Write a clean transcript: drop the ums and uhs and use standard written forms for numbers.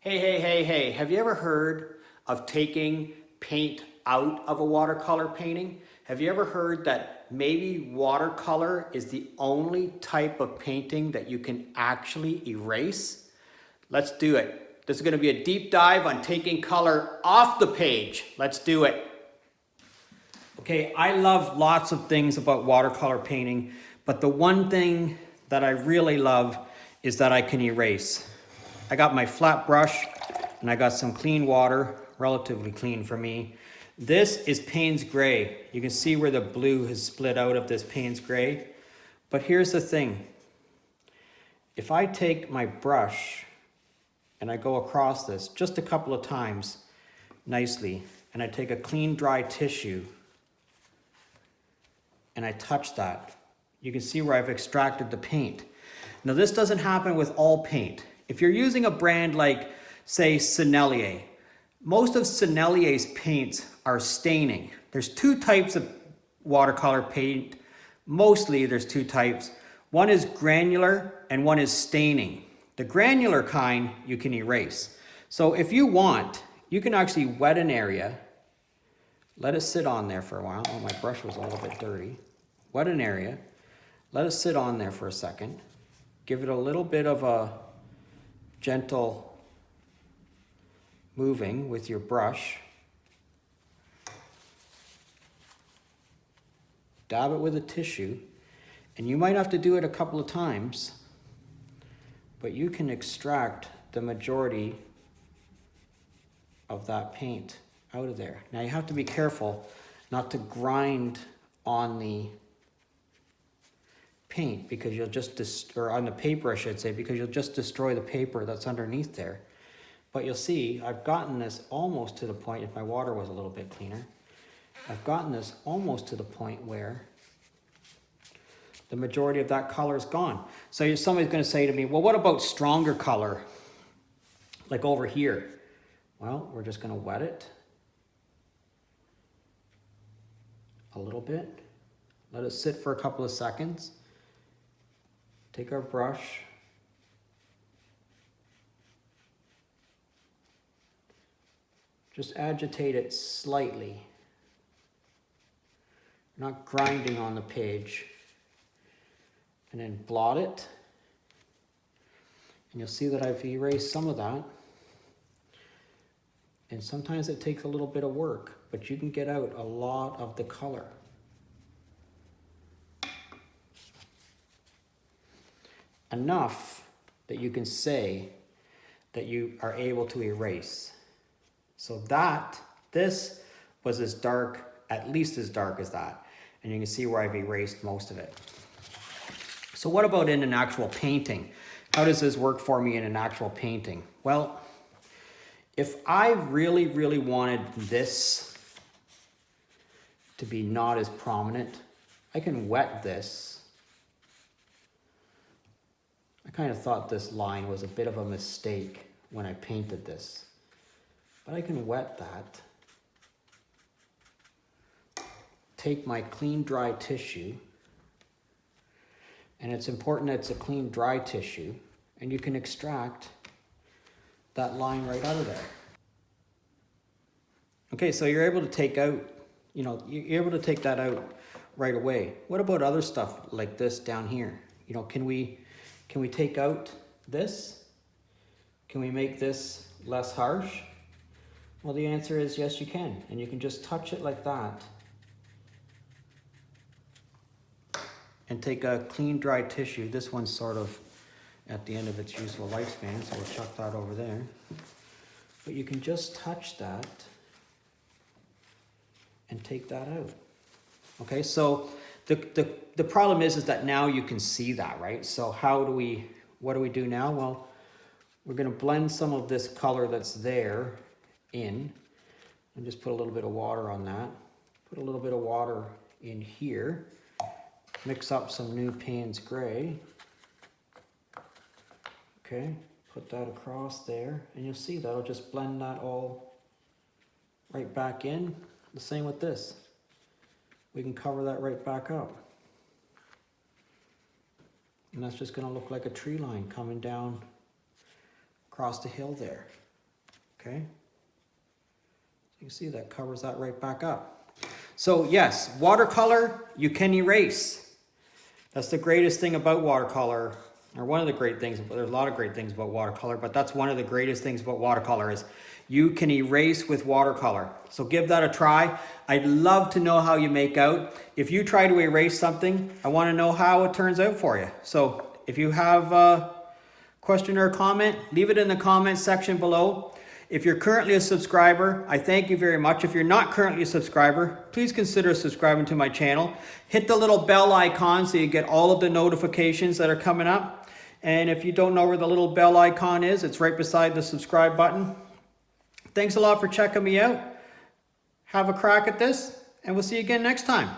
Hey, have you ever heard of taking paint out of a watercolor painting? Have you ever heard that maybe watercolor is the only type of painting that you can actually erase? Let's do it. This is going to be a deep dive on taking color off the page. Let's do it. Okay, I love lots of things about watercolor painting, but the one thing that I really love is that I can erase. I got my flat brush and I got some clean water, relatively clean for me. This is Payne's Gray. You can see where the blue has split out of this Payne's Gray. But here's the thing. If I take my brush and I go across this just a couple of times nicely, and I take a clean dry tissue and I touch that, you can see where I've extracted the paint. Now this doesn't happen with all paint. If you're using a brand like, say, Sennelier, most of Sennelier's paints are staining. There's two types of watercolor paint. Mostly there's two types. One is granular and one is staining. The granular kind you can erase. So if you want, you can actually wet an area, let it sit on there for a while. Oh, my brush was a little bit dirty. Wet an area, let it sit on there for a second. Give it a little bit of a gentle moving with your brush. Dab it with a tissue, and you might have to do it a couple of times, but you can extract the majority of that paint out of there. Now you have to be careful not to grind on the paint, because you'll just, or on the paper I should say, because you'll just destroy the paper that's underneath there. But you'll see, I've gotten this almost to the point, if my water was a little bit cleaner, I've gotten this almost to the point where the majority of that color is gone. So somebody's gonna say to me, well, what about stronger color? Like over here. Well, we're just gonna wet it a little bit. Let it sit for a couple of seconds. Take our brush, just agitate it slightly, not grinding on the page, and then blot it. And you'll see that I've erased some of that. And sometimes it takes a little bit of work, but you can get out a lot of the color. Enough that you can say that you are able to erase. So this was as dark, at least as dark as that. And you can see where I've erased most of it. So what about in an actual painting? How does this work for me in an actual painting? Well, if I really wanted this to be not as prominent, I can wet this. I kind of thought this line was a bit of a mistake when I painted this, but I can wet that. Take my clean dry tissue, and it's important that it's a clean dry tissue, and you can extract that line right out of there. Okay, so you're able to take out, you're able to take that out right away. What about other stuff like this down here? Can we take out this? Can we make this less harsh? Well, the answer is yes, you can. And you can just touch it like that. And take a clean, dry tissue. This one's sort of at the end of its useful lifespan, so we'll chuck that over there. But you can just touch that and take that out. Okay, so the problem is that now you can see that, right? So what do we do now? Well, we're gonna blend some of this color that's there in, and just put a little bit of water on that. Put a little bit of water in here. Mix up some new Payne's Gray. Okay, put that across there, and you'll see that'll just blend that all right back in. The same with this. We can cover that right back up. And that's just gonna look like a tree line coming down across the hill there. Okay. You can see that covers that right back up. So yes, watercolor, you can erase. That's the greatest thing about watercolor, or one of the great things. There's a lot of great things about watercolor, but that's one of the greatest things about watercolor is you can erase with watercolor. So give that a try. I'd love to know how you make out. If you try to erase something, I want to know how it turns out for you. So if you have a question or a comment, leave it in the comment section below. If you're currently a subscriber, I thank you very much. If you're not currently a subscriber, please consider subscribing to my channel. Hit the little bell icon so you get all of the notifications that are coming up. And if you don't know where the little bell icon is, it's right beside the subscribe button. Thanks a lot for checking me out. Have a crack at this, and we'll see you again next time.